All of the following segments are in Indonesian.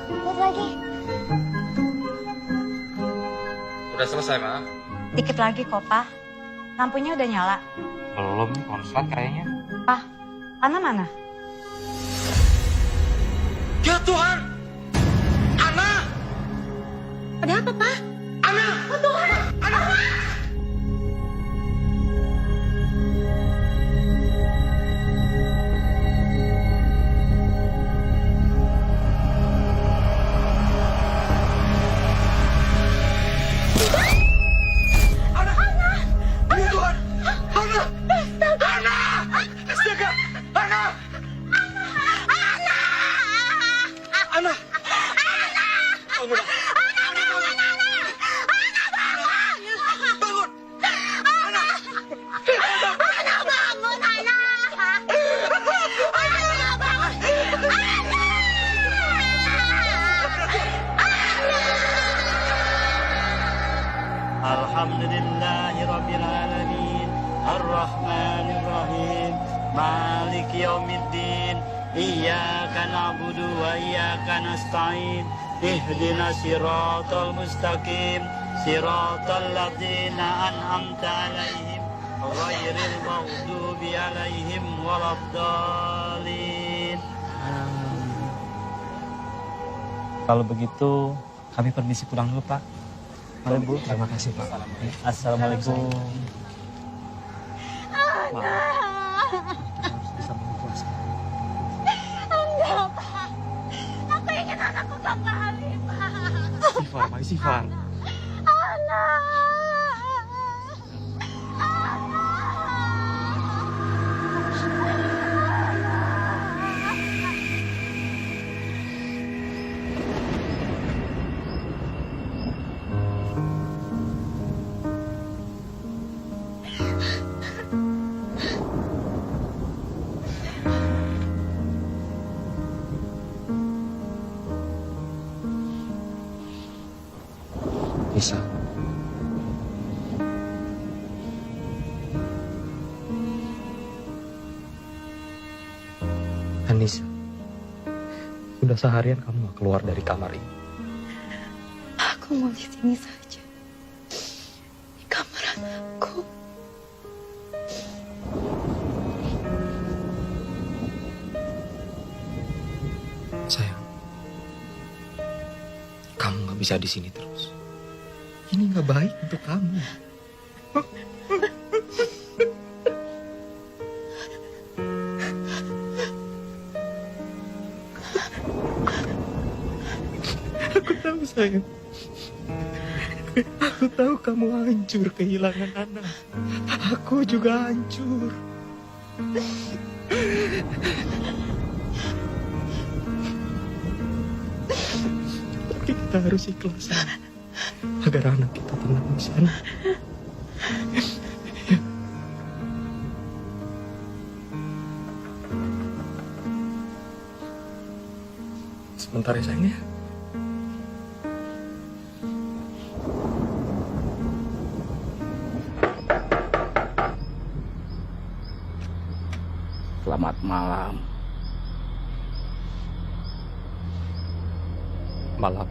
Buat lagi. Udah selesai, Ma? Dikit lagi kok, Pak. Lampunya udah nyala. Belum nih, konslet kayaknya. Pak, Ana mana? Ya Tuhan! Ana! Ada apa, Pak? Ana! Oh, Tuhan! Ana! Alhamdulillahirrabbilalamin Ar-Rahmanirrahim Maliki yaumiddin Iyyaka na'budu wa iyyaka nasta'in Ihdinas siratal mustaqim Siratal ladzina an'amta 'alaihim ghairil maghdubi 'alaihim waladdallin. Kalau begitu kami permisi pulang dulu, Pak. Mari, Bu. Terima kasih, Pak. Assalamualaikum. Harus bisa mengikhlaskan. Enggak, Pak. Aku ingin anakku kembali, Pak. Sifar, Pak, Sifar. Bisa. Anissa, udah seharian kamu gak keluar dari kamar ini. Aku mau di sini saja. Di kamar anakku. Sayang, kamu gak bisa di sini terus. Ini gak baik untuk kamu. Aku tahu, sayang. Aku tahu kamu hancur kehilangan anak. Aku juga hancur. Tapi kita harus ikhlas, sayang, agar anak kita tenang di sana. Sebentar ya, sayang ya. Selamat malam. Malam.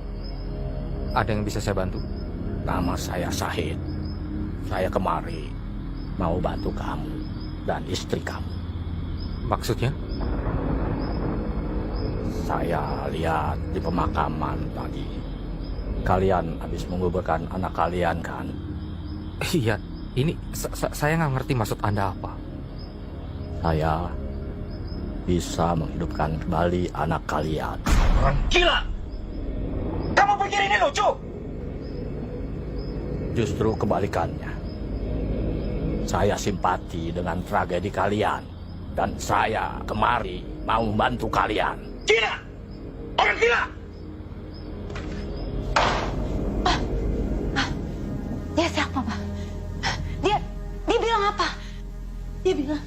Ada yang bisa saya bantu? Nama saya Syahid. Saya kemari mau bantu kamu dan istri kamu. Maksudnya? Saya lihat di pemakaman tadi. Kalian habis menguburkan anak kalian kan? Iya, ini saya nggak ngerti maksud Anda apa. Saya bisa menghidupkan kembali anak kalian. Orang gila! Kamu pikir ini lucu? Justru kebalikannya. Saya simpati dengan tragedi kalian. Dan saya kemari mau membantu kalian. Gila! Orang gila! Dia siapa, Pak? Dia bilang apa? Dia bilang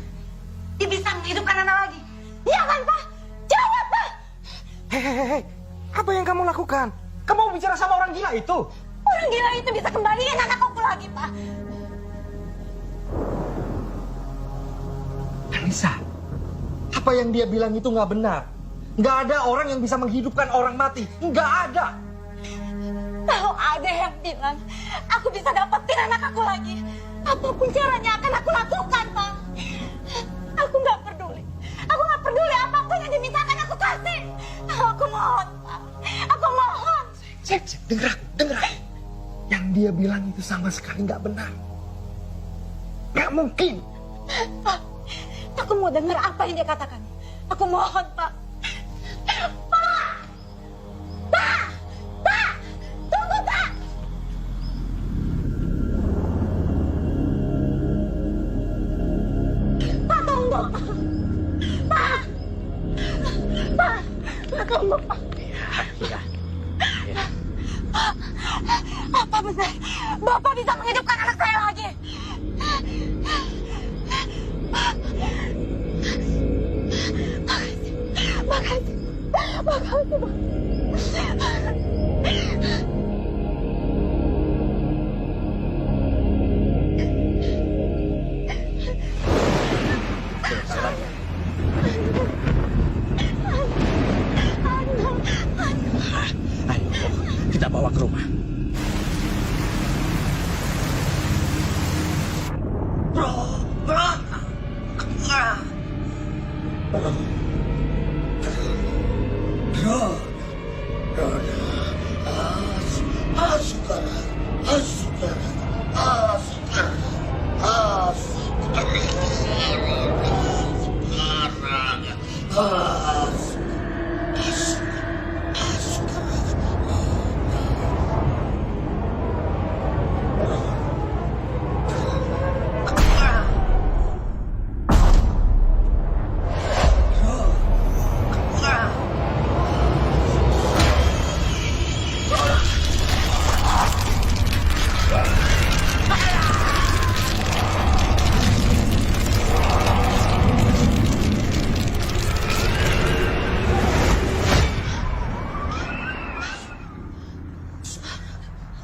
dia bisa menghidupkan anak lagi. Iya kan, Pak? Jawab, Pak! Hei, apa yang kamu lakukan? Kamu bicara sama orang gila itu? Orang gila itu bisa kembaliin anakku lagi, Pak. Anissa, apa yang dia bilang itu nggak benar. Nggak ada orang yang bisa menghidupkan orang mati. Nggak ada. Kalau ada yang bilang aku bisa dapetin anak aku lagi, apapun caranya akan aku lakukan, Pak. Aku nggak peduli. Aku nggak peduli apapun yang dimintakan aku kasih. Aku mohon, Pak. Aku mohon. Sep, denger aku. Yang dia bilang itu sama sekali nggak benar. Nggak mungkin. Pak, aku mau dengar apa yang dia katakan. Aku mohon, Pak. Pak! Pak! Pak! Tunggu, Pak! Pak, tunggu! Pak! Pak! Pak, tunggu, Pak! Iya. Apa benar Bapak bisa menghidupkan anak saya lagi? Makasih. Makasih, Pak. Ayo, kita bawa ke rumah.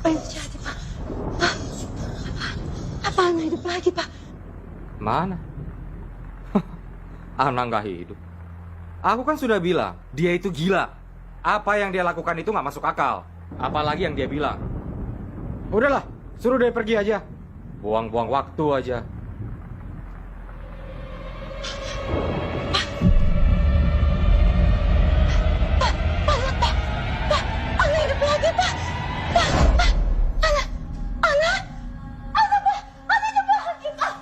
Apa yang terjadi, Pak? Hah? Apa Ana hidup lagi, Pak? Mana? Ana nggak hidup. Aku kan sudah bilang, dia itu gila. Apa yang dia lakukan itu nggak masuk akal. Apalagi yang dia bilang. Udahlah, suruh dia pergi aja. Buang-buang waktu aja. Ana hidup lagi, Pak. Ana hidup lagi, Pak.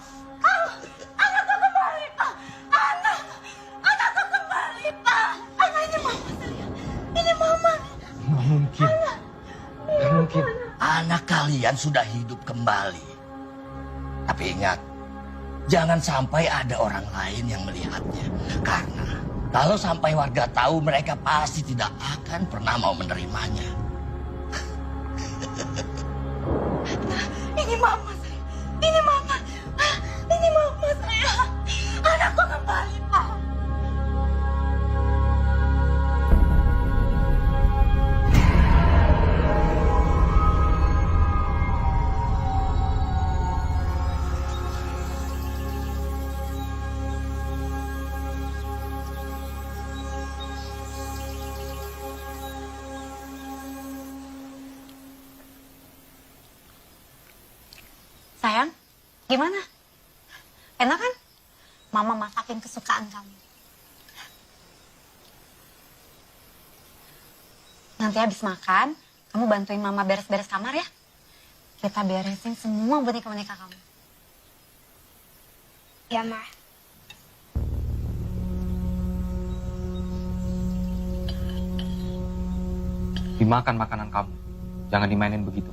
Anakku kembali, Pak. Anakku kembali, Pak. Ana, ini mama saya. Ini mama. Nggak mungkin. Nggak mungkin. Anak kalian sudah hidup kembali. Tapi ingat, jangan sampai ada orang lain yang melihatnya. Karena kalau sampai warga tahu, mereka pasti tidak akan pernah mau menerimanya. Ini mama saya. Ini mama. Ini mama saya. Anakku kembali, Pak. Sayang, gimana? Enak kan? Mama masakin kesukaan kamu. Nanti habis makan, kamu bantuin Mama beres-beres kamar ya. Kita beresin semua boneka-boneka kamu. Ya, Ma. Dimakan makanan kamu. Jangan dimainin begitu.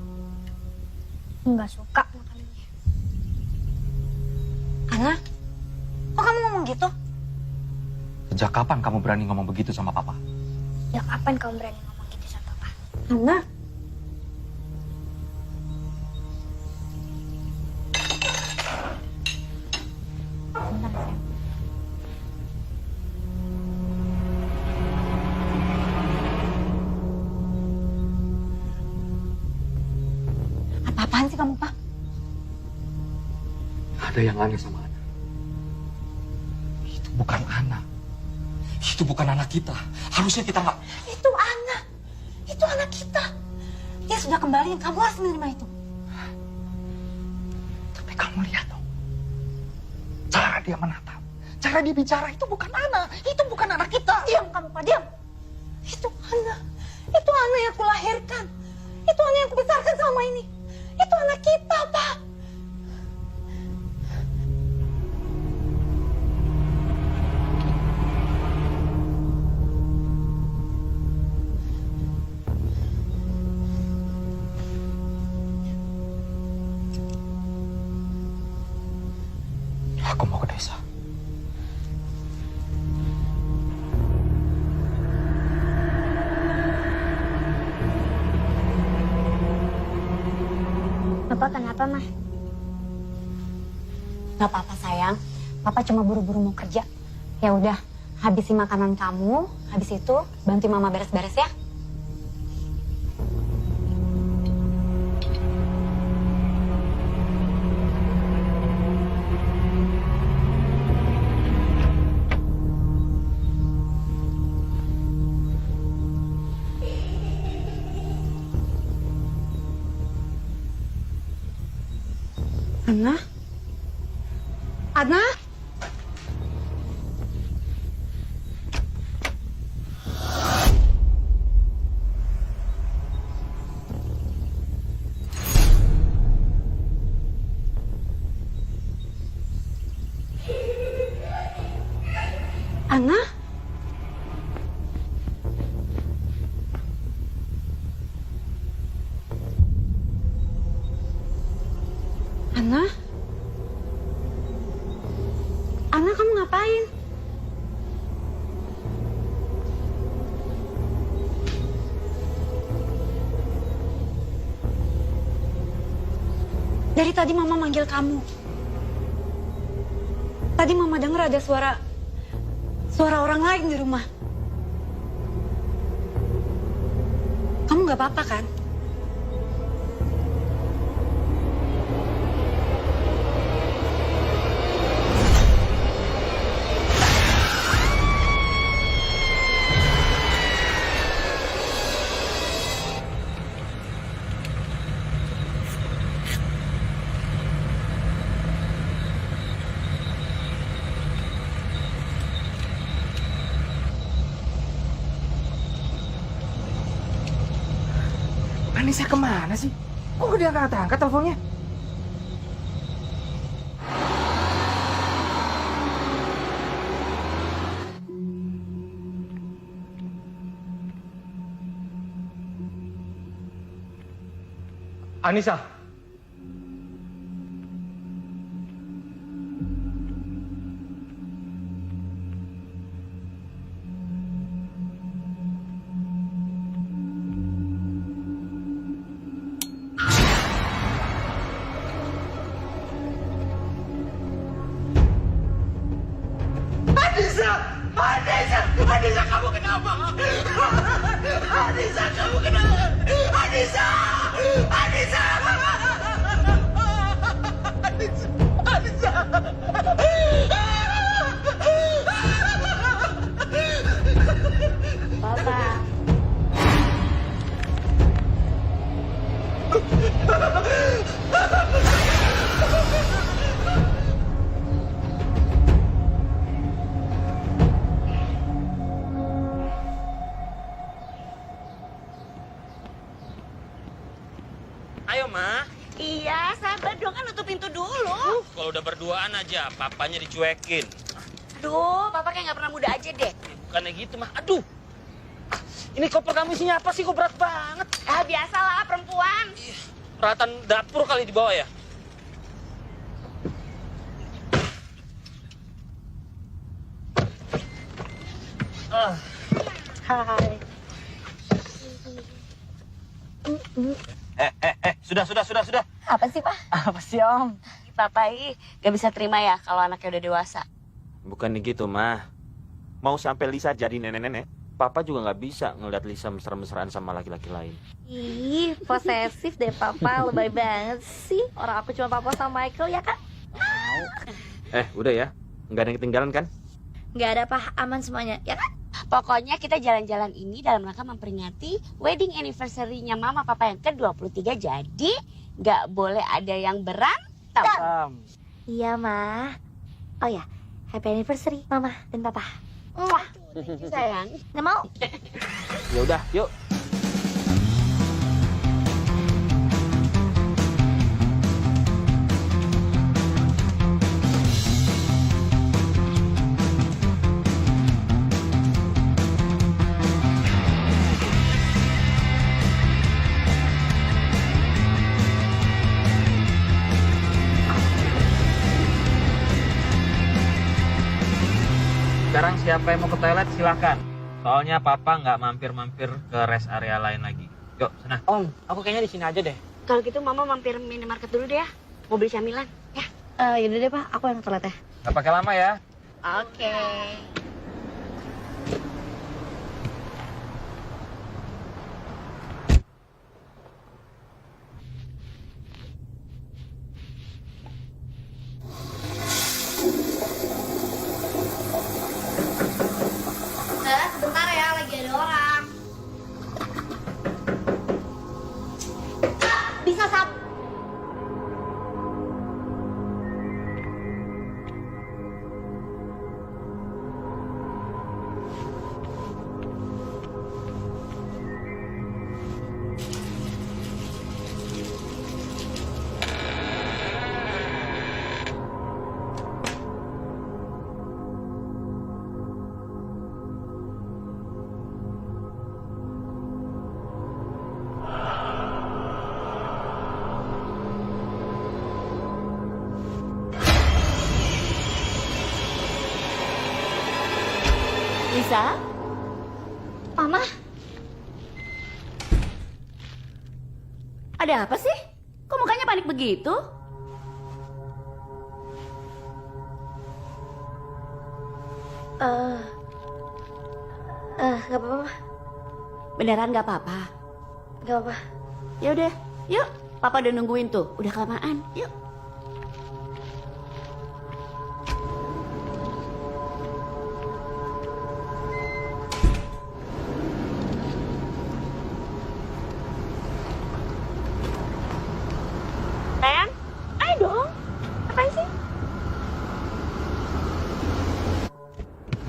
Nggak suka makanannya. Ana, kok kamu ngomong gitu? Sejak kapan kamu berani ngomong begitu sama papa? Ya kapan kamu berani ngomong gitu sama Papa? Ana. Bentar, sayang. Apa-apaan sih kamu, Pak? Ada yang aneh sama Ana. Itu bukan Ana. Itu bukan anak kita. Harusnya kita nggak... Itu anak. Itu anak kita. Dia sudah kembali, kamu harus menerima itu. Tapi kamu lihat dong. Cara dia menatap. Cara dia bicara itu bukan anak. Itu bukan anak kita. Diam kamu, Pak, diam. Itu anak. Itu anak yang aku lahirkan. Itu anak yang aku besarkan selama ini. Itu anak kita, Pak. Aku mau ke desa. Bapak kenapa, Mah? Gak apa-apa sayang, Papa cuma buru-buru mau kerja. Ya udah, habisi makanan kamu, habis itu bantu Mama beres-beres ya. Ana? Ana? Ana? Ana? Ana, kamu ngapain? Dari tadi Mama manggil kamu. Tadi Mama dengar ada suara orang lain di rumah. Kamu nggak apa-apa kan? Anissa kemana sih? Kok dia angkat teleponnya? Anissa. Anissa, kamu kenapa? Anissa, kamu kenapa? Anissa! Anissa! Anissa! Papa. Ayo, Ma. Iya, sabar dong, kan nutup pintu dulu. Kalau udah berduaan aja, papanya dicuekin. Aduh, Papa kayak nggak pernah muda aja deh. Bukannya gitu, Ma. Aduh. Ini koper kamu isinya apa sih? Kok berat banget? Ah, biasalah perempuan. Peralatan dapur kali di bawah ya? Hai. Sudah. Apa sih, Pak? Apa sih, Om? Papa gak bisa terima ya kalau anaknya udah dewasa. Bukannya gitu, Ma. Mau sampai Lisa jadi nenek-nenek, Papa juga nggak bisa ngeliat Lisa mesra-mesraan sama laki-laki lain. Ih, posesif deh Papa, lebay banget sih. Orang aku cuma Papa sama Michael ya kan? Udah ya. Nggak ada yang ketinggalan kan? Nggak ada Pak, aman semuanya, ya kan? Pokoknya kita jalan-jalan ini dalam rangka memperingati wedding anniversary-nya Mama Papa yang ke-23. Jadi nggak boleh ada yang berantem. Iya, Ma. Oh ya, happy anniversary Mama dan Papa. Wah, Sayang. nggak mau? Ya udah, yuk. Sekarang siapa yang mau ke toilet silahkan. Soalnya papa nggak mampir-mampir ke rest area lain lagi. Yuk, sana. Om, aku kayaknya di sini aja deh. Kalau gitu Mama mampir minimarket dulu deh ya. Mau beli camilan. Ya. Yaudah deh, Pak. Aku yang ke toilet ya. Nggak pakai lama ya. Oke. Sebentar ya, lagi ada orang. Bisa sap. Lisa? Mama, Ada apa sih? Kok mukanya panik begitu? Nggak apa-apa, Ma. Beneran gak apa-apa? Nggak apa-apa. Ya udah, yuk. Papa udah nungguin tuh. Udah kelamaan. Yuk. Sayang, ayo dong. Ngapain sih?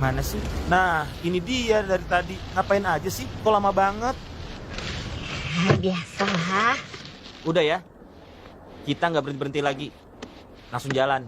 Mana sih? Nah, ini dia dari tadi. Ngapain aja sih? Kok lama banget? Biasalah. Udah ya. Kita nggak berhenti-berhenti lagi. Langsung jalan.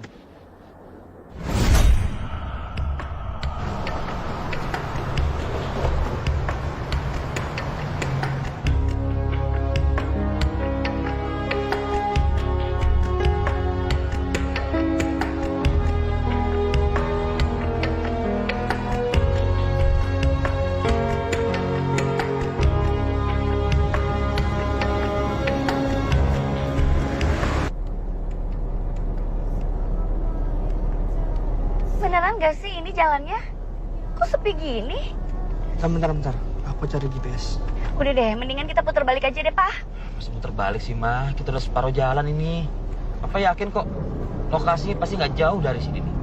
Beneran gak sih ini jalannya? Kok sepi gini? Bentar. Aku cari GPS. Udah deh, mendingan kita putar balik aja deh, Pak. Masih muter balik sih, mah. Kita udah separuh jalan ini. Papa yakin kok lokasinya pasti nggak jauh dari sini nih.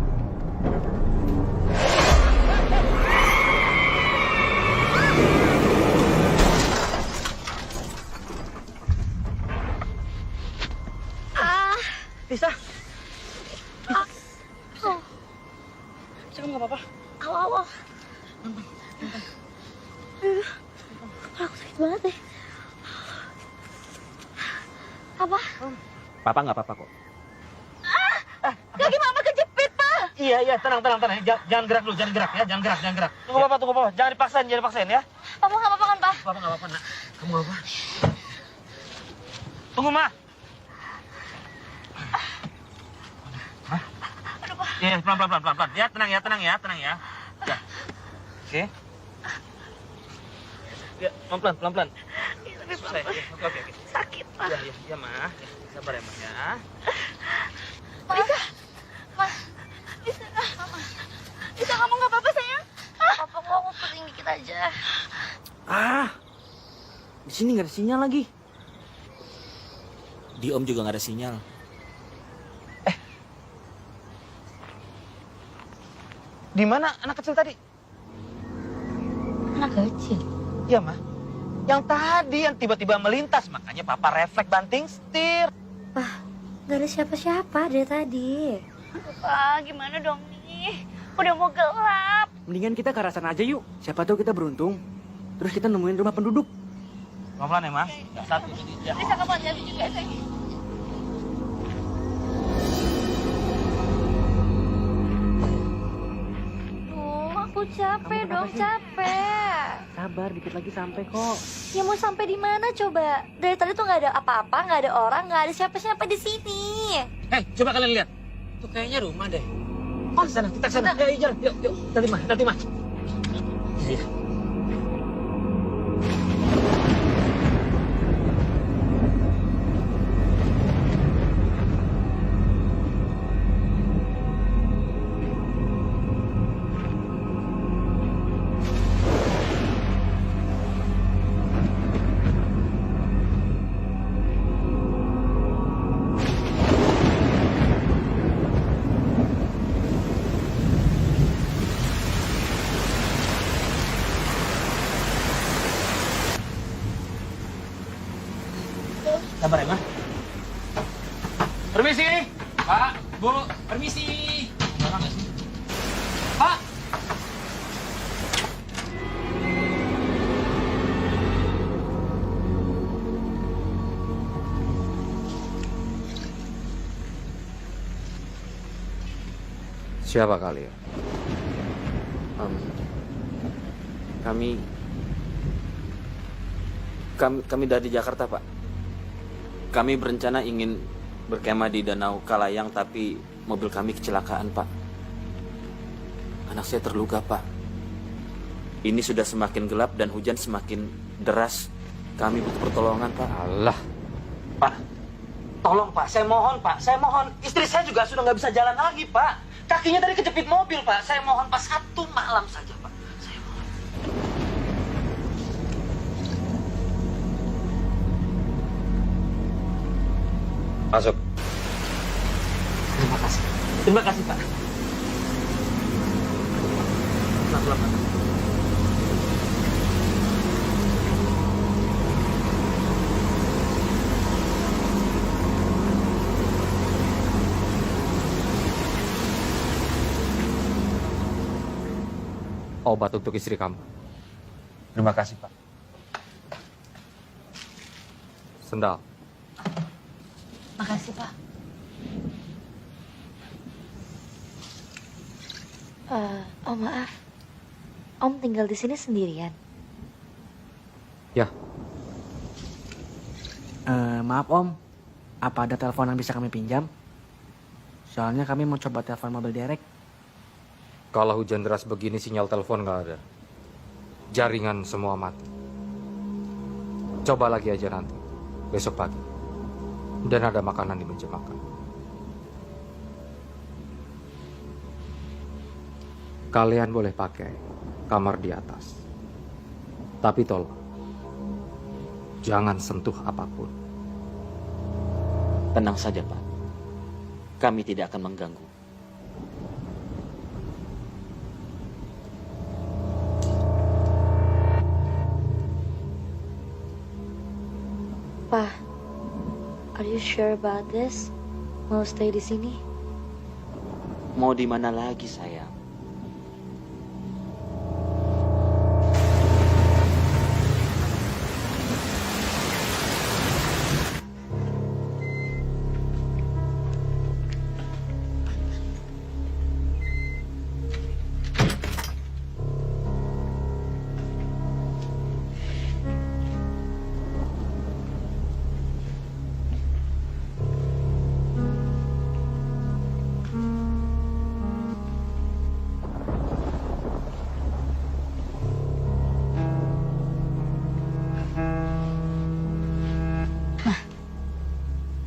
Lisa. Coba nggak apa-apa. Awal. Aku sakit banget deh. Apa? Papa nggak apa-apa kok. Kaki Mama kejepit, Pak. Iya, tenang. Jangan gerak dulu, jangan gerak. Tunggu papa. Jangan dipaksain ya. Papa nggak apa-apa kan, Pak? Papa nggak apa-apa, nak. Kamu nggak apa? Tunggu, Ma. Hah? Aduh, Pak. Ya, pelan. Ya, tenang ya. Ya. Oke. Ya, pelan-pelan. Tapi Susah ya? Oke. sakit, Pak. Ya, Ma. Ya, sabar ya, Ma ya. Bisa kamu nggak apa-apa, sayang? Papa kok aku pusing dikit aja. Di sini nggak ada sinyal lagi. Di Om juga nggak ada sinyal. Di mana anak kecil tadi? anak kecil. Iya, Ma. Yang tadi yang tiba-tiba melintas, makanya Papa refleks banting setir. Gak ada siapa-siapa dari tadi. Pak, gimana dong nih? Udah mau gelap. Mendingan kita ke arah sana aja yuk. Siapa tahu kita beruntung. Terus kita nemuin rumah penduduk. Pelan-pelan ya, Ma. Satu, tiga. Bisa kapan jadi juga, sayang. Aku capek dong, capek. Sabar, dikit lagi sampai kok. Ya mau sampai di mana coba? Dari tadi tuh nggak ada apa-apa, nggak ada orang, nggak ada siapa-siapa di sini. Coba kalian lihat. Tuh kayaknya rumah deh. Oh, sana, kita ke sana. Ayo, jalan. Yuk. Nanti, Ma. Iya. Sabar ya, Ma. Permisi. Pak, Bu, permisi. Orang nggak sih? Pak. Siapa kalian? Kami dari Jakarta, Pak. Kami berencana ingin berkemah di Danau Kalayang, tapi mobil kami kecelakaan, Pak. Anak saya terluka, Pak. Ini sudah semakin gelap dan hujan semakin deras. Kami butuh pertolongan, Pak. Alah, Pak, tolong Pak, saya mohon Pak, saya mohon. Istri saya juga sudah nggak bisa jalan lagi, Pak. Kakinya tadi kejepit mobil, Pak. Saya mohon Pak, 1 malam saja, Pak. Saya mohon. masuk. Terima kasih. Terima kasih, Pak. Pelan-pelan, Pak. Obat untuk istri kamu. Terima kasih, Pak. Sendal. Makasih, Pak. Om, maaf. Om tinggal di sini sendirian. Ya, Maaf Om, apa ada telepon yang bisa kami pinjam? Soalnya kami mau coba telepon mobil derek. kalau hujan deras begini sinyal telepon nggak ada. Jaringan semua mati. Coba lagi aja nanti, besok pagi. Dan ada makanan di meja makan. Kalian boleh pakai kamar di atas. Tapi tolong, jangan sentuh apapun. Tenang saja, Pak. Kami tidak akan mengganggu. Pak, are you sure about this? Mau stay di sini? Mau di mana lagi, sayang?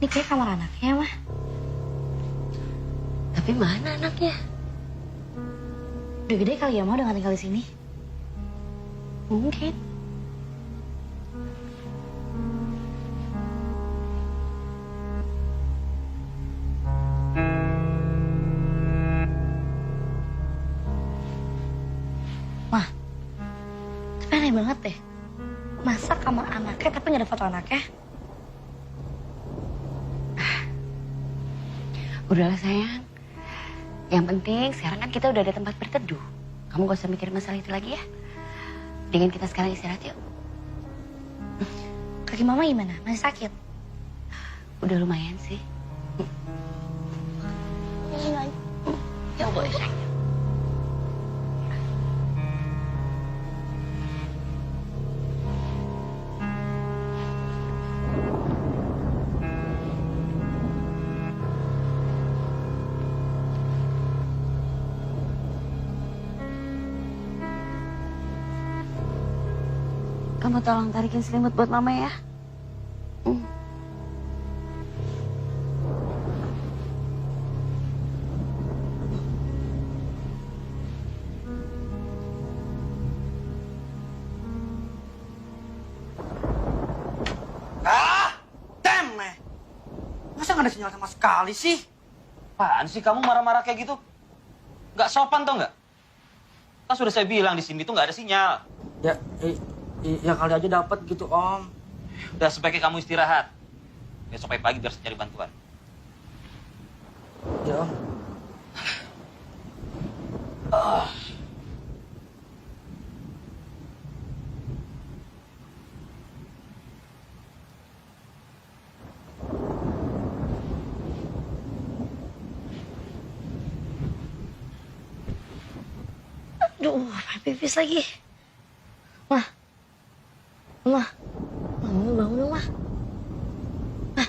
Ini kayak kamar anaknya, Mah. Tapi mana anaknya? Udah gede kali ya, Mah, udah gak tinggal di sini. Mungkin. Mah, tapi aneh banget deh. Masa kamar anaknya tapi nggak ada foto anaknya? Udahlah sayang. Yang penting sekarang kan kita udah ada tempat berteduh. Kamu gak usah mikirin masalah itu lagi ya. Dengan kita sekarang istirahat yuk. Kaki mama gimana? Masih sakit? Udah lumayan sih. Ya boleh sayang. Kamu tolong tarikin selimut buat mama ya. Damn, meh. Masa nggak ada sinyal sama sekali sih? Apaan sih kamu marah-marah kayak gitu? Nggak sopan tau nggak? Kan sudah saya bilang di sini tuh nggak ada sinyal. Ya kali aja dapat gitu Om. Udah sebaiknya kamu istirahat. Besok pagi biar saya cari bantuan. Ya Om. Aduh, pipis lagi. Mah. Mah. Mama bangun dong, Mah. Mah.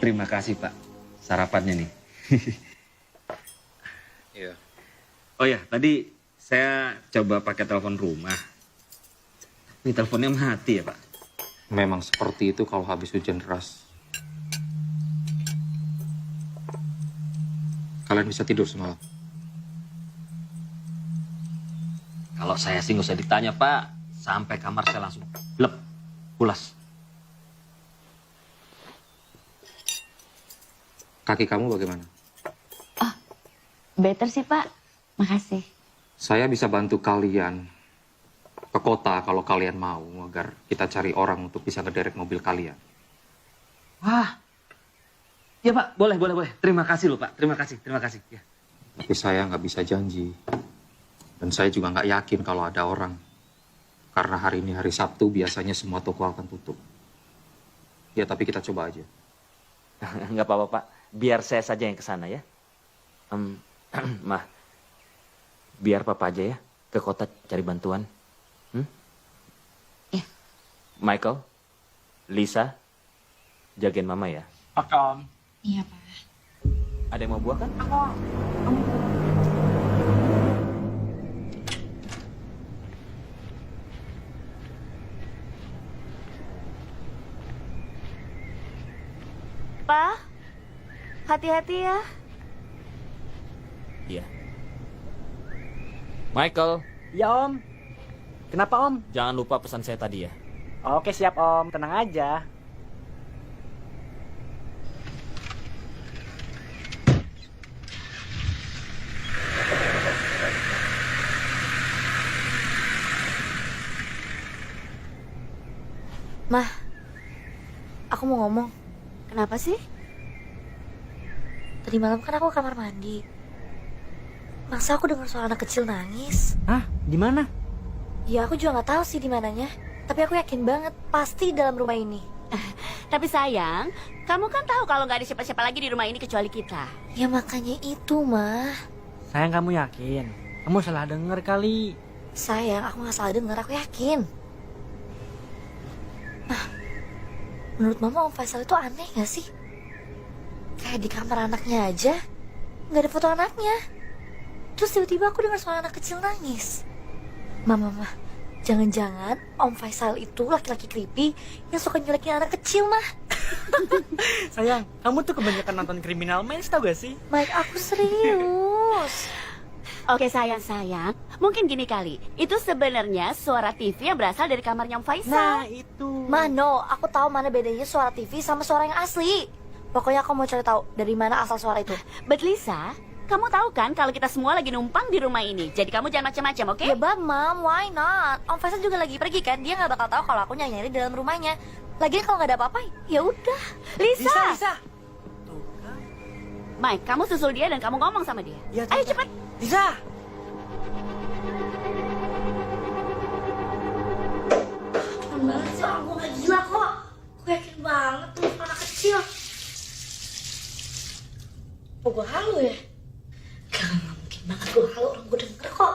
Terima kasih Pak, sarapannya nih. Iya. Oh ya, tadi saya coba pakai telepon rumah. Tapi teleponnya mati ya Pak. Memang seperti itu kalau habis hujan deras. Kalian bisa tidur semalam? Kalau saya sih nggak usah ditanya Pak, sampai kamar saya langsung lep, pulas. Kaki kamu bagaimana? Better sih Pak. Makasih. Saya bisa bantu kalian ke kota kalau kalian mau, agar kita cari orang untuk bisa ngederek mobil kalian. Wah, ya Pak, boleh. Terima kasih loh Pak, terima kasih. Ya. Tapi saya nggak bisa janji. Dan saya juga nggak yakin kalau ada orang. Karena hari ini hari Sabtu, biasanya semua toko akan tutup. Ya, tapi kita coba aja. Nggak apa-apa Pak, biar saya saja yang ke sana ya. Mah, biar Papa aja ya ke kota cari bantuan. Iya. Michael, Lisa, jagain Mama ya. Oke Om. Iya Pak. Ada yang mau buah kan? Pa, hati-hati ya. Iya. Michael, Ya Om. Kenapa Om? jangan lupa pesan saya tadi ya. Oke siap Om, tenang aja. Mah, aku mau ngomong. Kenapa sih? Tadi malam kan aku ke kamar mandi. Masa aku dengar suara anak kecil nangis? Hah? Di mana? Ya aku juga nggak tahu sih di mananya. Tapi aku yakin banget pasti dalam rumah ini. Tapi sayang, kamu kan tahu kalau nggak ada siapa-siapa lagi di rumah ini kecuali kita. Ya makanya itu, Mah. Sayang, kamu yakin? Kamu salah denger kali. Sayang, aku nggak salah dengar, aku yakin. Nah, menurut Mama Om Faisal itu aneh nggak sih? Kayak di kamar anaknya aja nggak ada foto anaknya. Terus tiba-tiba aku dengar suara anak kecil nangis. Mama, jangan-jangan Om Faisal itu laki-laki creepy yang suka nyulekin anak kecil, Mah. Sayang, kamu tuh kebanyakan nonton Criminal Minds, tau gak sih? Mike, aku serius. Oke sayang, mungkin gini kali. Itu sebenarnya suara TV yang berasal dari kamarnya Om Faisal. Nah, itu. Ma, no, aku tahu mana bedanya suara TV sama suara yang asli. Pokoknya aku mau cari tahu dari mana asal suara itu. But Lisa, kamu tahu kan kalau kita semua lagi numpang di rumah ini. Jadi kamu jangan macam-macam, oke? Ya, Bab, Mam, why not? Om Faisal juga lagi pergi kan? Dia nggak bakal tahu kalau aku nyari di dalam rumahnya. Lagian kalau nggak ada apa-apa, ya udah. Lisa. Mike, kamu susul dia dan kamu ngomong sama dia. Ya, Ayo cepat. Lisa. Banget sih orang gue gak gila kok. Gue yakin banget tuh anak kecil. Oh gue halu ya? Gak mungkin banget gue halu, orang gue denger kok.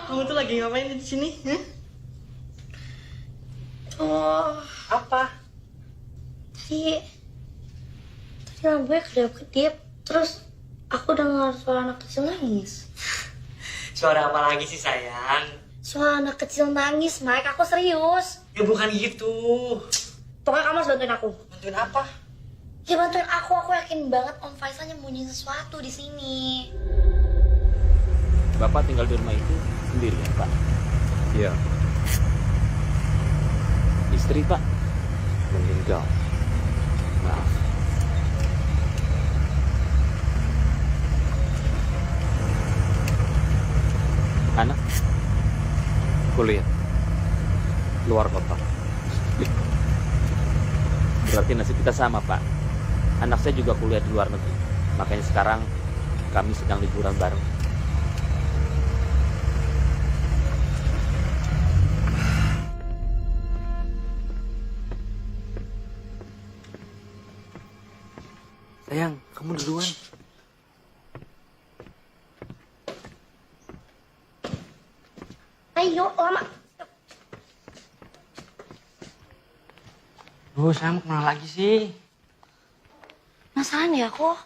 Kamu tuh lagi ngapain di sini? Oh, Apa? tadi lampunya kedap-kedip. Terus aku dengar suara anak kecil nangis. Suara apa lagi sih, sayang? Suara anak kecil nangis, Mike. Aku serius. Ya bukan gitu. Pokoknya kamu harus bantuin aku. Bantuin apa? Ya bantuin aku yakin banget Om Faisal nyembunyiin sesuatu di sini. Bapak tinggal di rumah itu sendiri ya, Pak? Iya. Istri, Pak, meninggal. Maaf. Anak? Kuliah. Luar kota. Berarti nasib kita sama, Pak. Anak saya juga kuliah di luar negeri. Makanya sekarang kami sedang liburan bareng. Sayang, kamu duluan. Ayo, lama. Sayang, mau kemana lagi sih? Penasaran ya aku.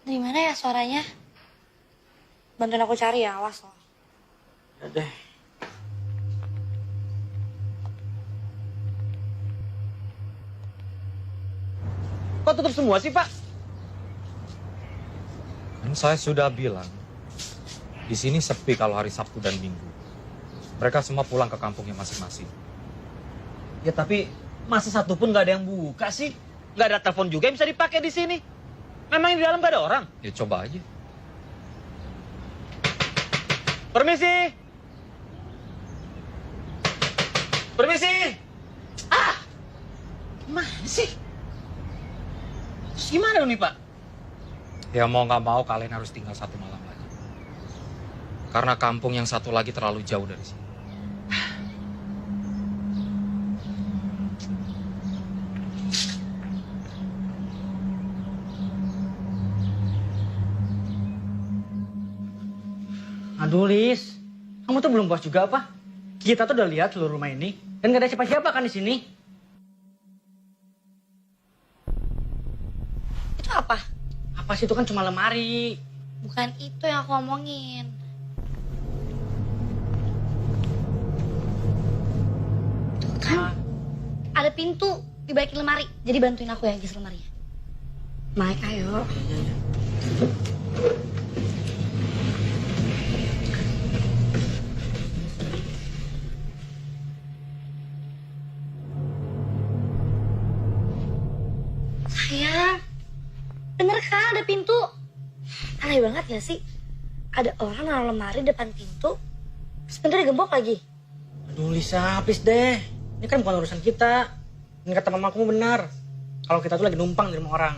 Dari mana ya suaranya? Bantuin aku cari ya, awas loh. Ya deh. Kok tutup semua sih, Pak? Kan saya sudah bilang, di sini sepi kalau hari Sabtu dan Minggu. Mereka semua pulang ke kampungnya masing-masing. Ya tapi masa satu pun nggak ada yang buka sih? Nggak ada telepon juga yang bisa dipakai di sini. Memang di dalam nggak ada orang? Ya coba aja. Permisi. Permisi. Ah, gimana sih? Terus gimana dong nih, Pak? Ya mau nggak mau kalian harus tinggal 1 malam lagi. Karena kampung yang satu lagi terlalu jauh dari sini. Aduh, Lis. Kamu tuh belum puas juga apa? Kita tuh udah lihat seluruh rumah ini. Dan gak ada siapa-siapa kan di sini. Itu apa? Apa sih, itu kan cuma lemari. Bukan itu yang aku ngomongin. Tuh kan, ada pintu di balik lemari. Jadi bantuin aku ya geser lemarinya. Mike, ayo. Sayang, bener kan ada pintu? Aneh banget ya sih? Ada orang naruh lemari depan pintu, terus pintu digembok lagi. Aduh, Lisa, please deh. Ini kan bukan urusan kita. Ini kata mamaku benar. Kalau kita tuh lagi numpang di rumah orang.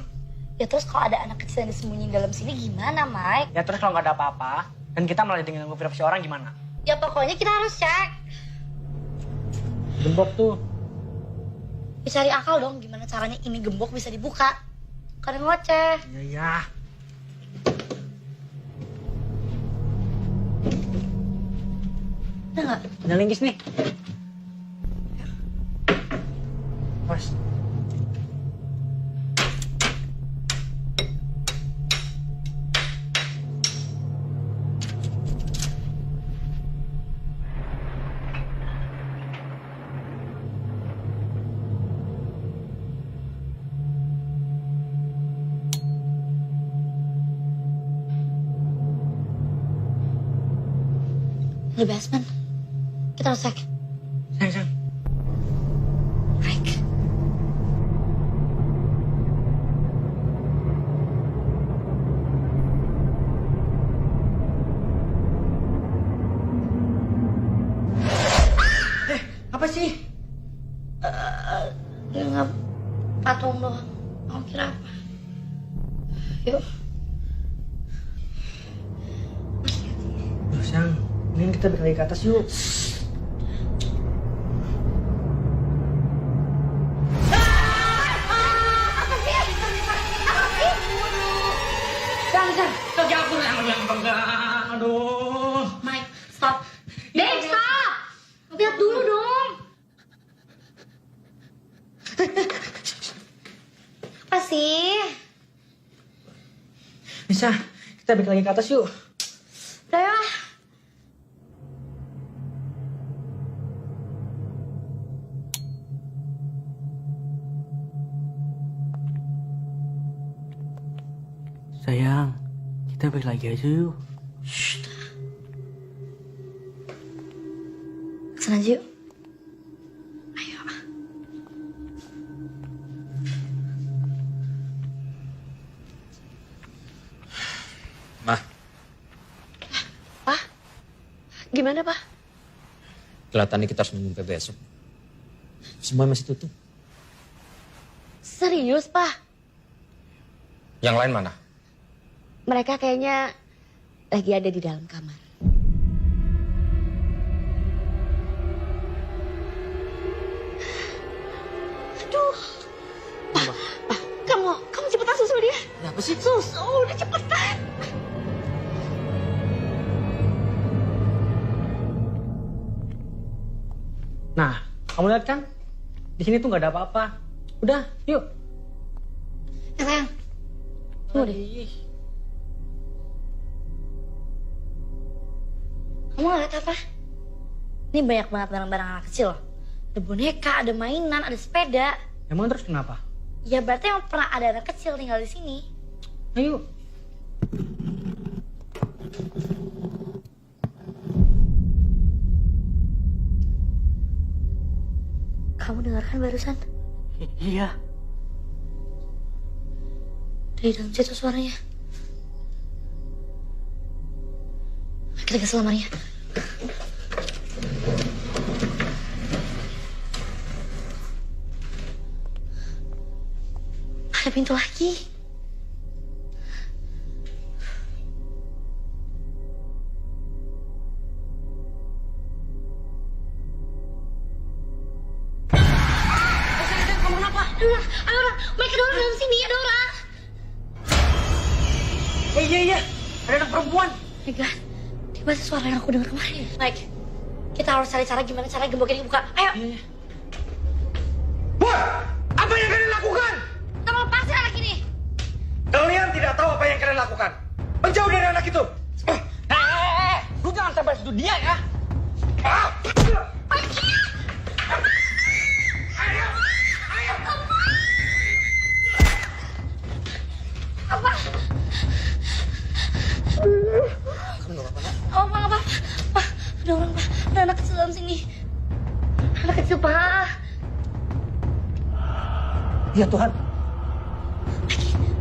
Ya terus kalau ada anak kecil yang disembunyiin dalam sini gimana, Mike? Ya terus kalau nggak ada apa-apa, dan kita malah diganggu privasi orang gimana? Ya pokoknya kita harus cek. Gembok tuh. Ya, cari akal dong gimana caranya ini gembok bisa dibuka. Karena ngoceh. Iya. Ada nggak? Ada linggis nih. Mas. Di basement. Kita harus cek. Sayang. Mike. Apa sih? Nggak patung doang. Mau kira apa? Yuk. Duh, sayang. Mending kita balik lagi ke atas yuk. Jangan. Kaki aku yang pegang. Aduh. Mike, stop. Dave, stop. Lihat dulu dong. Apa sih? Bisa, kita balik lagi ke atas yuk. Udah ya. Sayang, kita balik lagi aja yuk. Kesana aja yuk. Ayo. Mah, Pak, gimana Pak? kelihatannya kita harus menunggu sampai besok. Semua masih tutup. Serius Pak? Yang lain mana? Mereka kayaknya lagi ada di dalam kamar. Aduh. Pak, kamu cepetan susul dia. Apa sih? Susul, udah cepetan. Nah, kamu lihat kan? Di sini tuh nggak ada apa-apa. Udah, yuk. Ya sayang, tunggu deh. Kamu ngeliat apa? Ini banyak banget barang-barang anak kecil loh. Ada boneka, ada mainan, ada sepeda. Emang terus kenapa? Ya berarti emang pernah ada anak kecil tinggal di sini. Ayo. Kamu dengarkan barusan? Iya. Dari dalam situ suaranya. Kita ke selamarnya. Ada pintu lagi. Mereka ada orang dalam sini, ada orang. Iya. Ada anak perempuan. Mega, tiba suara yang aku dengar kemarin. Mike, kita harus cari cara gimana caranya gembok ini buka. Ayo. Wah, apa yang kalian lakukan? Kita mau lepasin anak ini. Kalian tidak tahu apa yang kalian lakukan. Menjauh dari anak itu. Lu jangan sampai sentuh dia ya. Apa? Oh, Pak, apa? Pak, ada orang, Pak. Ada anak kecil dalam sini. Anak kecil, Pak. Ya Tuhan.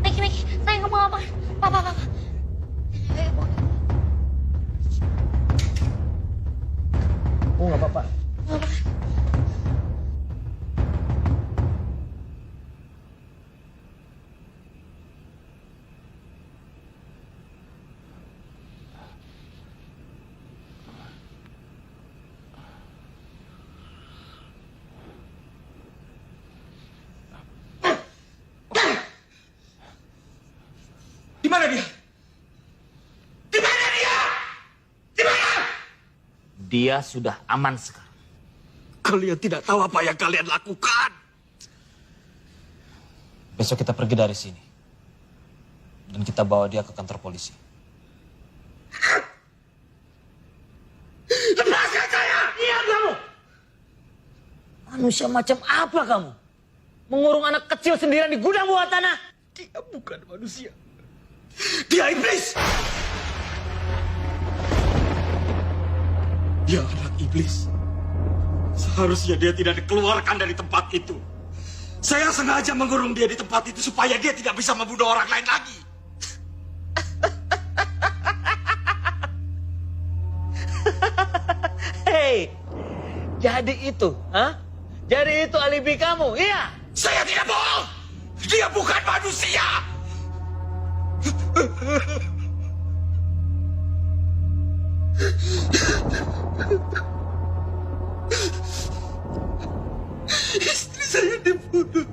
Meki, saya nggak mau apa. Pak. Ayo, Pak. Oh, nggak apa-apa. Nggak apa. Di mana dia? Di mana dia? Di mana? Dia sudah aman sekarang. Kalian tidak tahu apa yang kalian lakukan. Besok kita pergi dari sini. Dan kita bawa dia ke kantor polisi. Lepaskan saya! Iya kamu. Manusia macam apa kamu? Mengurung anak kecil sendirian di gudang bawah tanah. Dia bukan manusia. Dia iblis! Dia anak iblis. Seharusnya dia tidak dikeluarkan dari tempat itu. Saya sengaja mengurung dia di tempat itu supaya dia tidak bisa membunuh orang lain lagi. Hei, jadi itu, Jadi itu alibi kamu, iya? Saya tidak bohong! Dia bukan manusia! Istri saya dibunuh.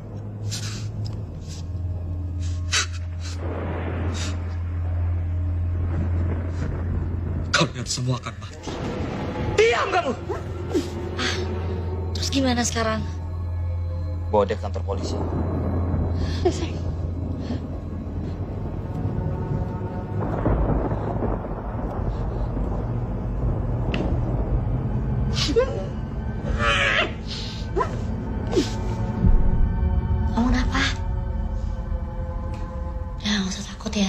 Kalian semua akan mati. Diam kamu! Terus gimana sekarang? Bawa dia ke kantor polisi. Kamu kenapa? Udah, nggak usah takut ya.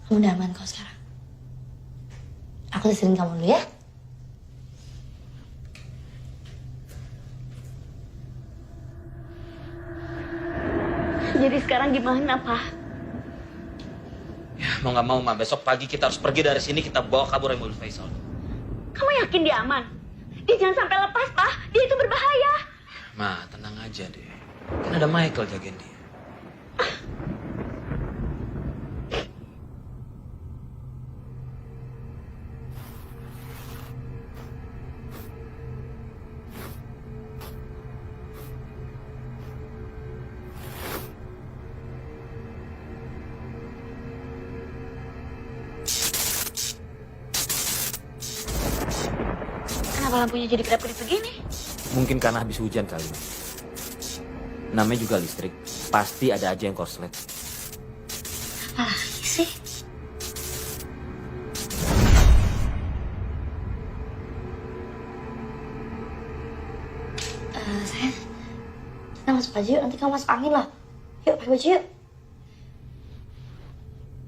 Kamu udah aman kok sekarang. Aku sisirin kamu dulu ya. Jadi sekarang gimana, Pak? Ya, mau nggak mau, Ma. Besok pagi kita harus pergi dari sini. Kita bawa kabur mobil Faisal. Kamu yakin dia aman? Dia jangan sampai lepas, Pak. Dia itu berbahaya. Ma, tenang aja deh. Kan ada Michael jagain dia. Kenapa lampunya jadi kedap-kedip begini? Mungkin karena habis hujan kali. Namanya juga listrik. Pasti ada aja yang korslet. Apa lagi sih? Sayang, kita masuk aja yuk. Nanti kamu masuk angin loh. Yuk, pakai baju yuk.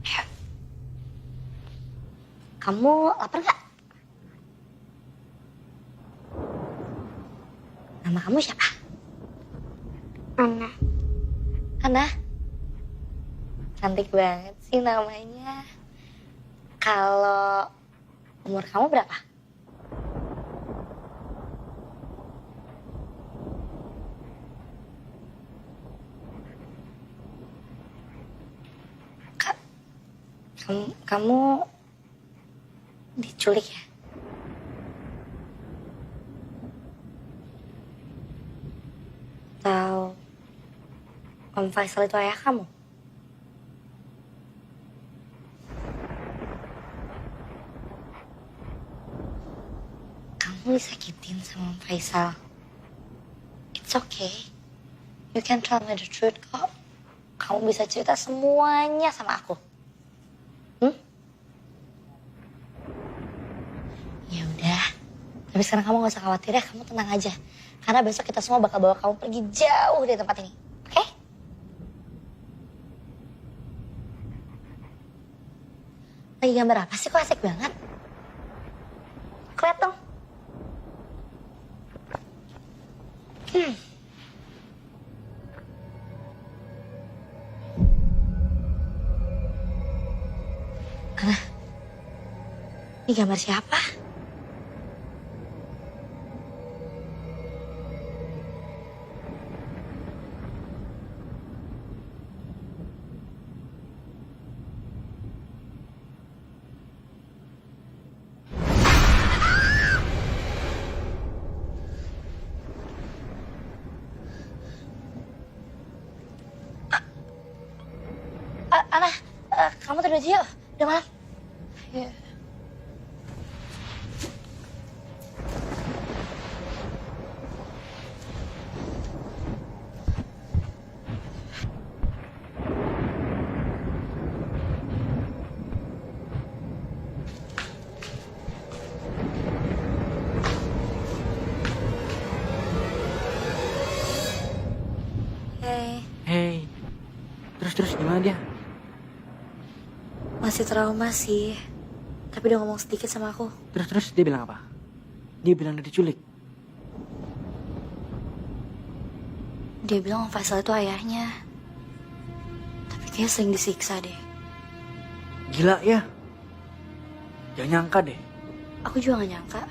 Ayo. Kamu lapar nggak? Nama kamu siapa? Ana. Ana? Cantik banget sih namanya. Kalau umur kamu berapa? Kamu diculik ya? Atau Om Faisal itu ayah kamu? Kamu disakitin sama Om Faisal. It's okay. You can tell me the truth kok. Kamu bisa cerita semuanya sama aku. Ya udah. Tapi sekarang kamu gak usah khawatir ya, kamu tenang aja. Karena besok kita semua bakal bawa kamu pergi jauh dari tempat ini. Oke? Lagi gambar apa sih? Kok asik banget? Lihat dong. Ini gambar siapa? Ana, kamu tidur aja yuk. Udah malam. Ya. Hei, terus gimana dia? Masih trauma sih. Tapi udah ngomong sedikit sama aku. Terus dia bilang apa? Dia bilang dia diculik. Dia bilang Om Faisal itu ayahnya. Tapi kayaknya sering disiksa deh. Gila ya? Jangan nyangka deh. Aku juga gak nyangka.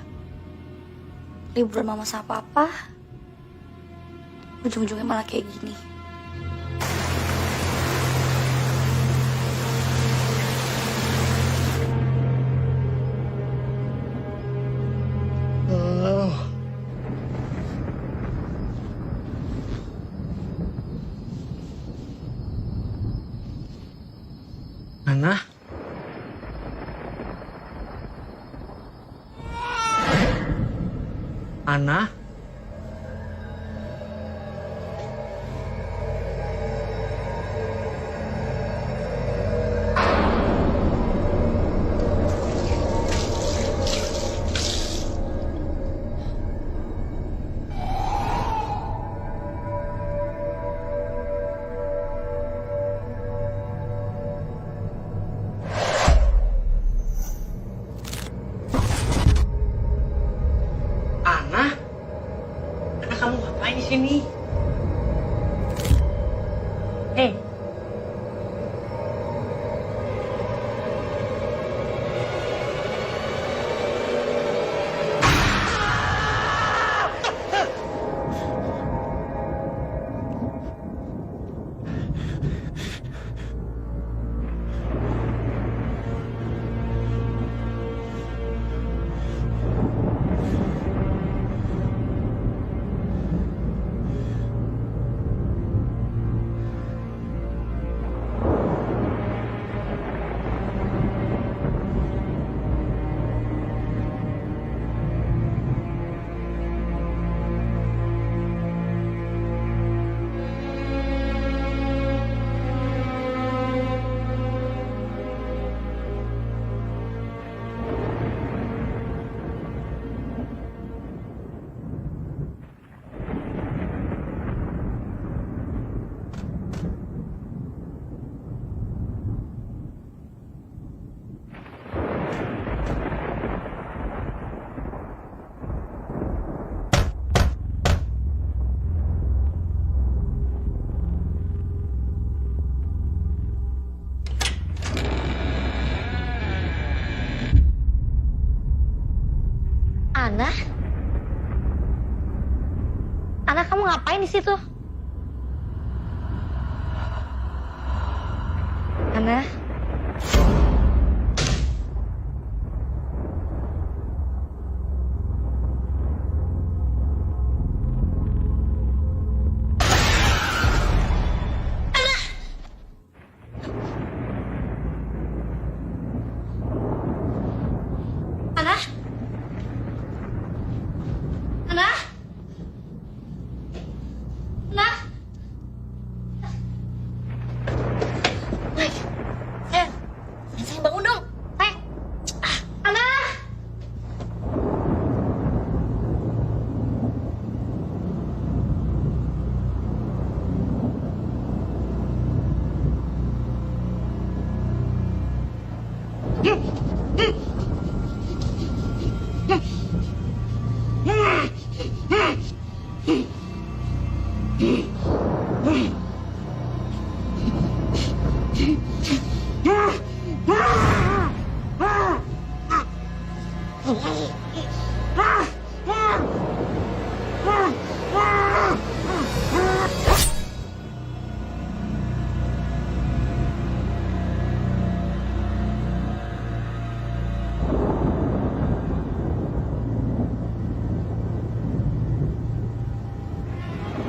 Liburan mama sama papa. Ujung-ujungnya malah kayak gini. Ana? Ana? Ana? Ana, kamu ngapain di sini? Hei. Ana? Ana, kamu ngapain di situ? Ana?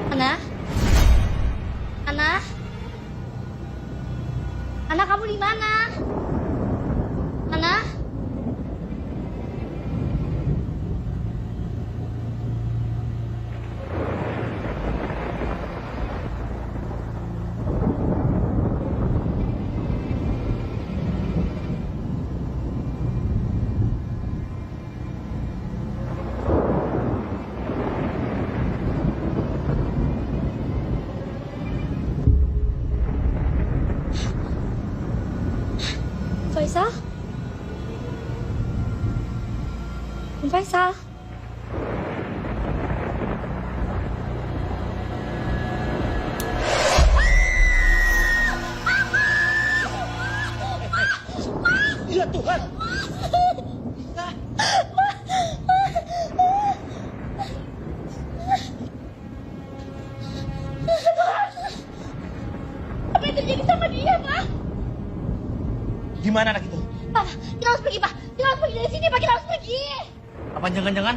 Ana? Ana? Ana, kamu di mana? Ana? Faisal? Faisal? Ya Tuhan. Apa yang terjadi sama dia, Pak? Gimana anak itu? Pak, kita harus pergi, Pak. Kita harus pergi dari sini, Pak. Kita harus pergi. Apa jangan-jangan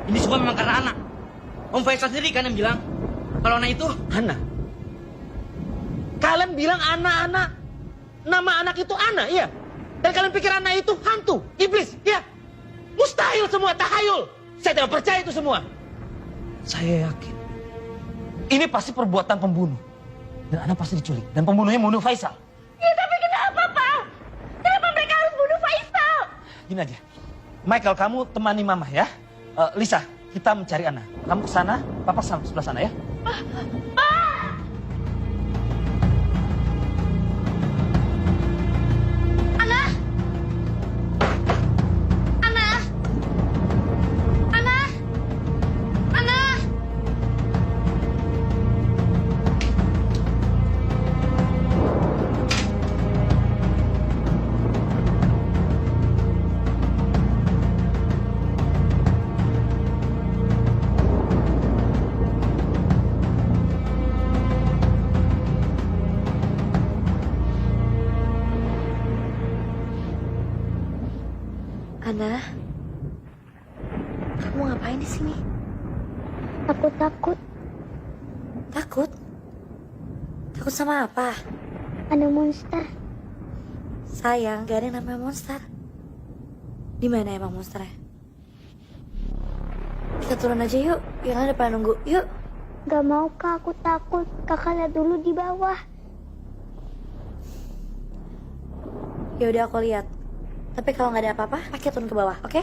ini semua memang karena anak? Om Faisal sendiri kan yang bilang kalau anak itu Ana. Kalian bilang anak-anak, nama anak itu Ana, iya. Dan kalian pikir anak itu hantu, iblis, iya. Mustahil semua, tahayul. Saya tidak percaya itu semua. Saya yakin ini pasti perbuatan pembunuh. Dan anak pasti diculik. Dan pembunuhnya membunuh Faisal. Ya, tapi kenapa, Pak? Kenapa mereka harus bunuh Faisal? Gini aja, Michael, kamu temani Mama ya. Lisa, kita mencari Ana. Kamu ke sana, Papa sebelah sana ya. Ana? Ana? Ana? Ana? Ana, kamu ngapain di sini? Aku takut. Takut? Takut sama apa? Ada monster. Sayang, gak ada yang namanya monster. Di mana emang monsternya? Kita turun aja yuk, yang ada pada nunggu. Yuk. Gak mau, Kak. Aku takut. Kakak lihat dulu di bawah. Ya udah aku lihat. Tapi kalau nggak ada apa-apa, pakai turun ke bawah, oke?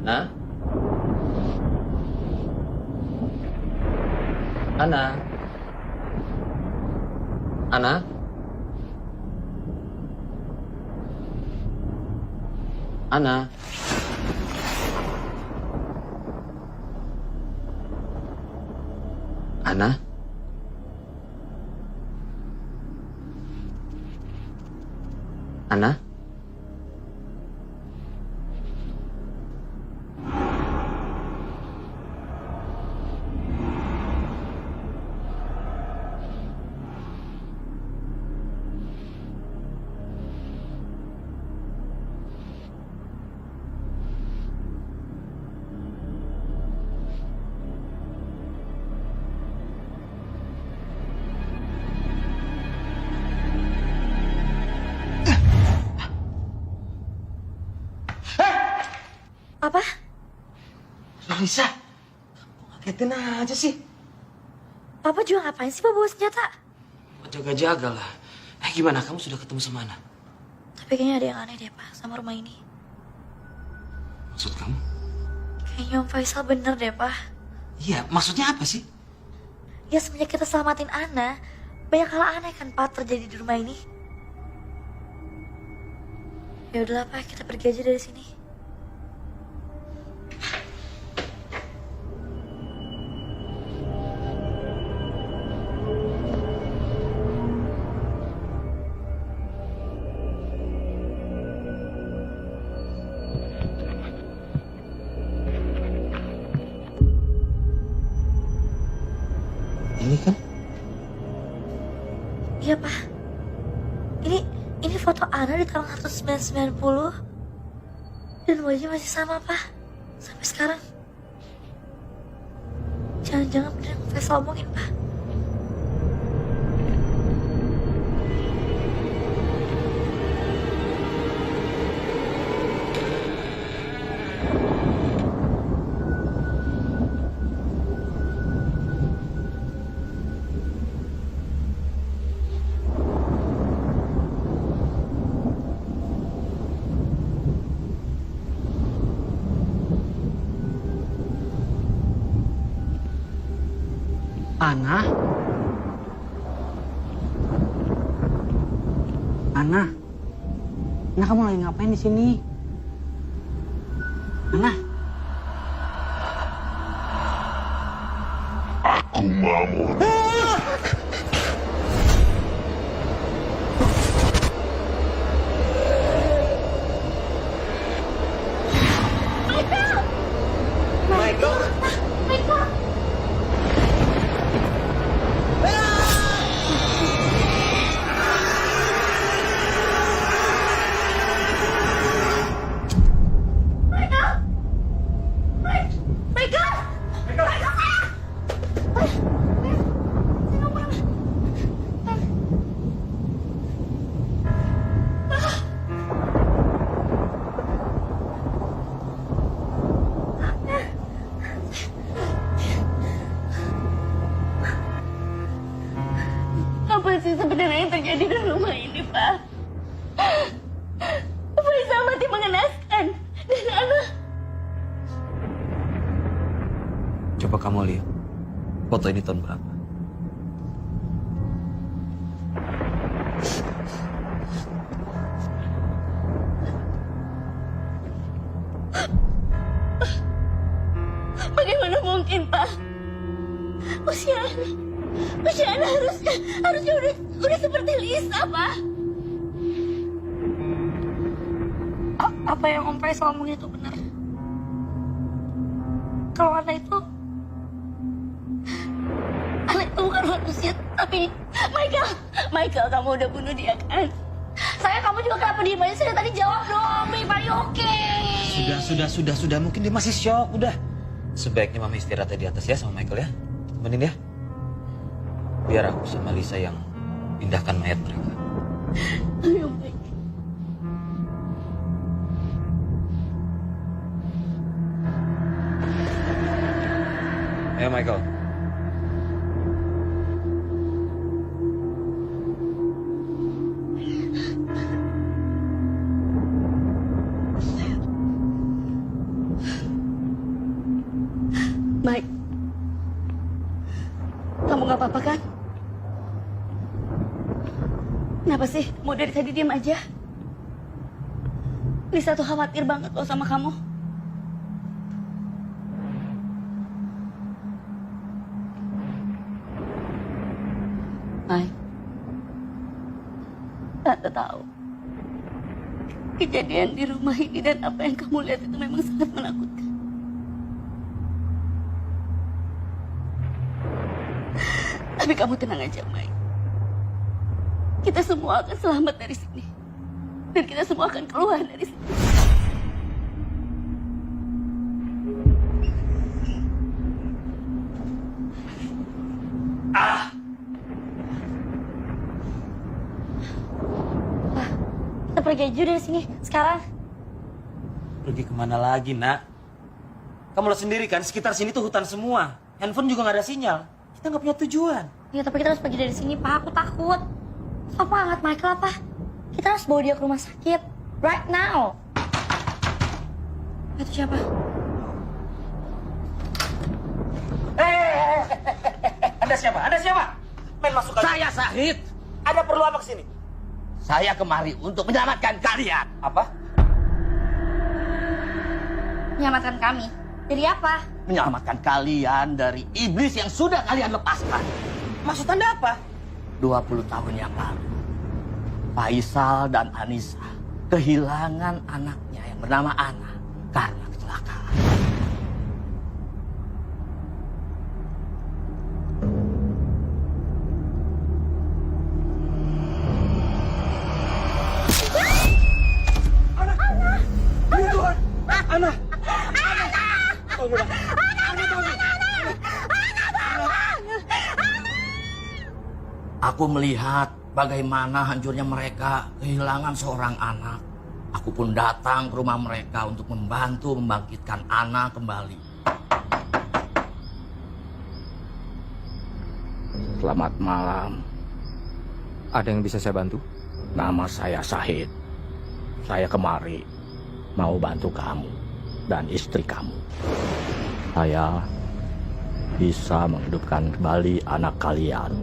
Ana? Ana? Ana? Ana? Ana? Ana? Apa? Lisa, ngagetin aja sih. Papa juga ngapain sih bawa senjata? Jaga-jaga lah. Gimana, kamu sudah ketemu sama Ana? Tapi kayaknya ada yang aneh deh, Pak, sama rumah ini. Maksud kamu? Kayaknya Om Faisal bener deh, Pak. Iya, maksudnya apa sih? Ya semenjak kita selamatin Ana, banyak hal aneh kan, Pak, terjadi di rumah ini. Ya udahlah, Pak, kita pergi aja dari sini. Ini kan? Iya, Pak. Ini foto Ana di tahun 1990. Dan wajahnya masih sama, Pak. Sampai sekarang. Jangan-jangan bener yang Faisal omongin, Pak. Ana? Ana? Ana, kamu lagi ngapain di sini? Ana? Aku mau. Apa sih sebenarnya yang terjadi di rumah ini, Pak? Faisal mati mengenaskan. Dan Ana... Coba kamu lihat. Foto ini tahun berapa? Bagaimana mungkin, Pak? Usia Ana harusnya udah seperti Lisa, Pak. Apa yang Om Faisal omongin itu benar? Kalau Ana itu bukan manusia, tapi Michael, kamu udah bunuh dia kan? saya kamu juga kenapa diem aja? Saya tadi jawab dong, Babe, are you okay? Sudah. Mungkin dia masih syok, udah. Sebaiknya Mama istirahat di atas ya sama Michael ya. Temenin ya. Biar aku sama Lisa yang pindahkan mayat mereka. Ayo, baik. Ayo Michael. Mike, kamu gak apa-apa kan? Kenapa sih? Mau dari tadi diam aja? Lisa tuh khawatir banget loh sama kamu. Mike, Tante tahu kejadian di rumah ini dan apa yang kamu lihat itu memang sangat menakutkan. Tapi kamu tenang aja, Mike. Kita semua akan selamat dari sini. Dan kita semua akan keluar dari sini. Kita pergi aja dari sini sekarang. Pergi kemana lagi, Nak? Kamu lihat sendiri kan, sekitar sini tuh hutan semua. Handphone juga nggak ada sinyal. Kita nggak punya tujuan. Ya tapi kita harus pergi dari sini, Pak. Aku takut. Apa angkat Michael apa? Kita harus bawa dia ke rumah sakit. Right now. Itu siapa? Anda siapa? Anda siapa? Main masuk aja. Saya Syahid. Ada perlu apa kesini? Saya kemari untuk menyelamatkan kalian. Apa? Menyelamatkan kami. Dari apa? Menyelamatkan kalian dari iblis yang sudah kalian lepaskan. Maksud Anda apa? 20 tahun yang lalu, Faisal dan Anissa kehilangan anaknya yang bernama Ana karena kecelakaan. Aku melihat bagaimana hancurnya mereka kehilangan seorang anak. Aku pun datang ke rumah mereka untuk membantu membangkitkan Ana kembali. Selamat malam. Ada yang bisa saya bantu? Nama saya Syahid. Saya kemari mau bantu kamu dan istri kamu. Saya bisa menghidupkan kembali anak kalian.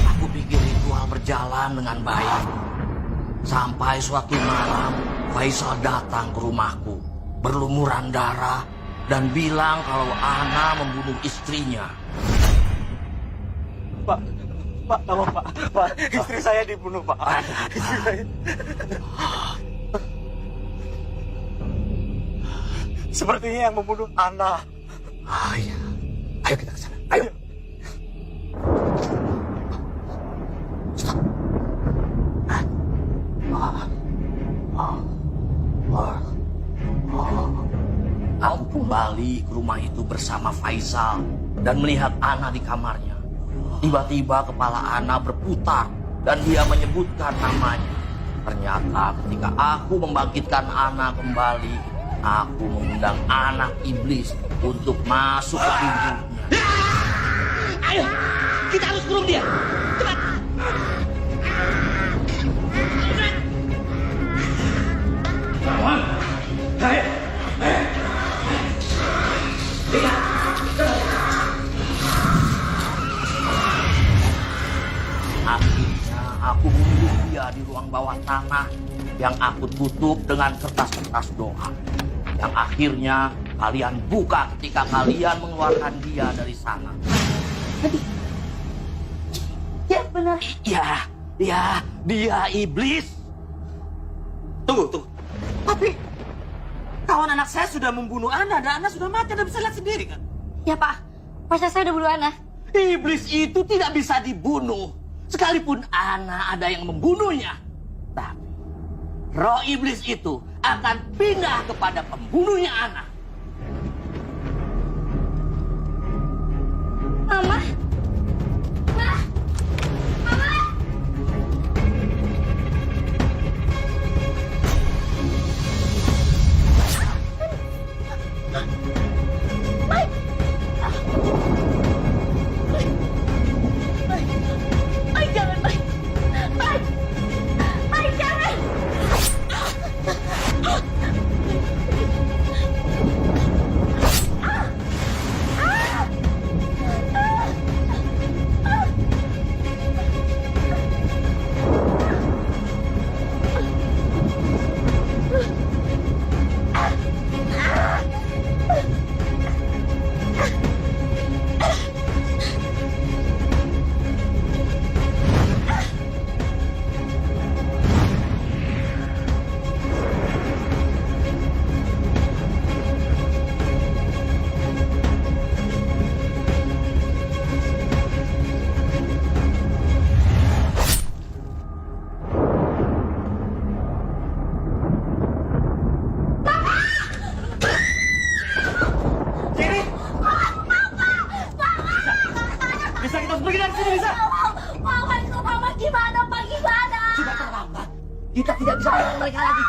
Aku pikir ritual berjalan dengan baik. Sampai suatu malam, Faisal datang ke rumahku, berlumuran darah, dan bilang kalau Ana membunuh istrinya. Pak, tolong Pak, istri saya dibunuh Pak. Istri saya. Sepertinya yang membunuh Ana. Iya. Ayo kita ke sana. Ayo. Stop. Aku kembali ke rumah itu bersama Faisal dan melihat Ana di kamarnya. Tiba-tiba kepala Ana berputar dan dia menyebutkan namanya. Ternyata ketika aku membangkitkan Ana kembali, aku mengundang anak iblis untuk masuk ke tubuhnya. Ayo, kita harus kurung dia. Cepat. Akhirnya aku membunuh dia di ruang bawah tanah yang aku tutup dengan kertas-kertas doa. Yang akhirnya kalian buka ketika kalian mengeluarkan dia dari sana. Ya benar. Ya, dia iblis. Tunggu. Tapi kawan anak saya sudah membunuh Ana dan Ana sudah mati. Anda bisa lihat sendiri kan? Ya Pak, pacar saya udah bunuh Ana. Iblis itu tidak bisa dibunuh. Sekalipun Ana ada yang membunuhnya. Tapi roh iblis itu akan pindah kepada pembunuhnya Ana. Mama? Ma? Mama? Mike, jangan, Mike. Mike, jangan. Kita tidak bisa melawan mereka lagi.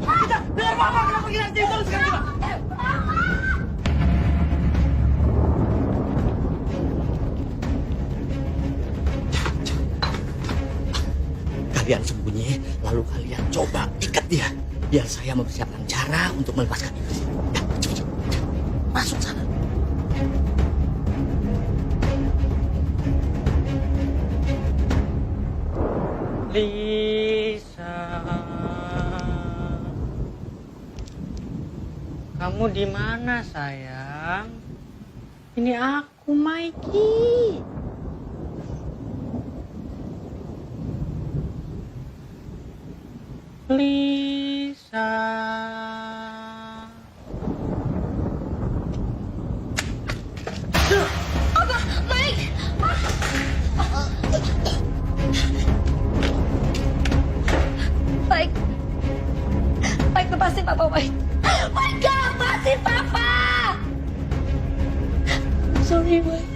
Kita dengar mama kenapa pergi dari sini terus sekarang juga. Kalian sembunyi, lalu kalian coba ikat dia. Biar saya mempersiapkan cara untuk melepaskan iblis. Ya, cepet. Masuk sana. Lisa, kamu di mana sayang? Ini aku, Mikey. Lisa. Apa? Mike! Mike. Mike, lepasin Papa, Mike. Mike, gak lepasin Papa! Sorry, Mike.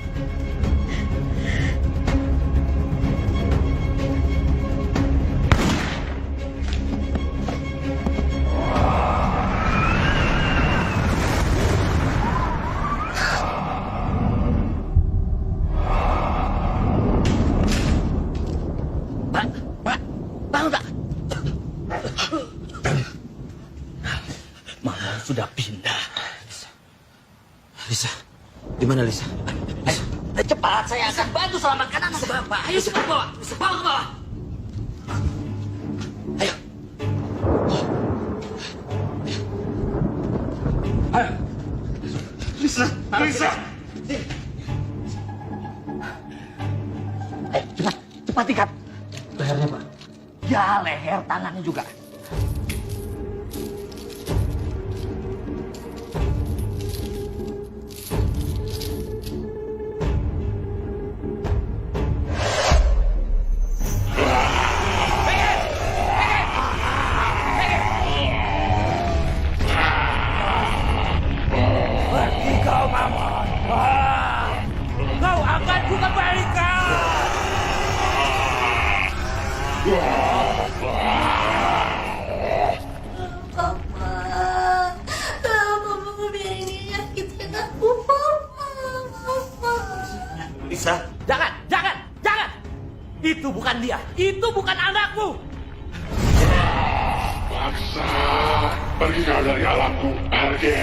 Pak, bangun tak? Mama sudah pindah. Lisa, di mana Lisa? Ayo, cepat, saya akan bantu selamatkan anak Bapak. Ayo cepat bawa, bawa ke bawah. Ayo. Ayo. Lisa, Lisa. Ayo, cepat ikat. Lehernya, Pak. Ya, leher tangannya juga. Kau akan kukembalikan. Lisa, jangan. Itu bukan dia. Itu bukan anakmu. Paksa, pergilah dari alamku, pergi.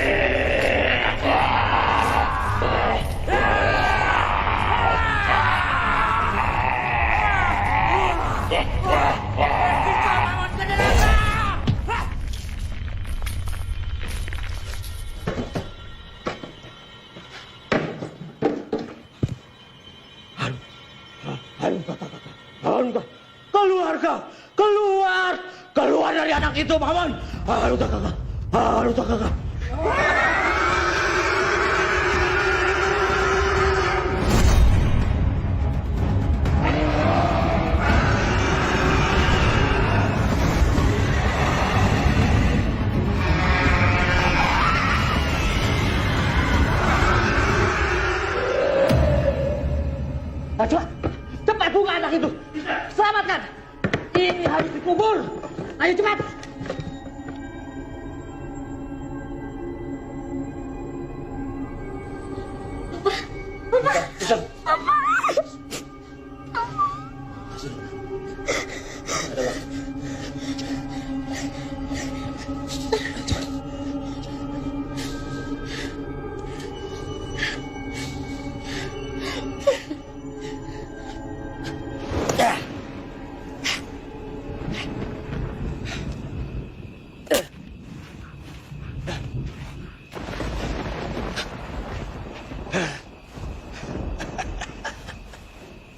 Keluar dari anak itu, Maman. Aduh, kakak. Cepat buka anak itu. Selamatkan. Ini harus dikubur. Ayo cepat.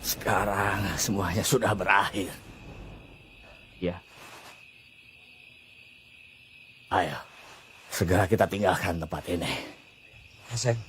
Sekarang semuanya sudah berakhir. Ya. Ayo, segera kita tinggalkan tempat ini. Ya, sayang.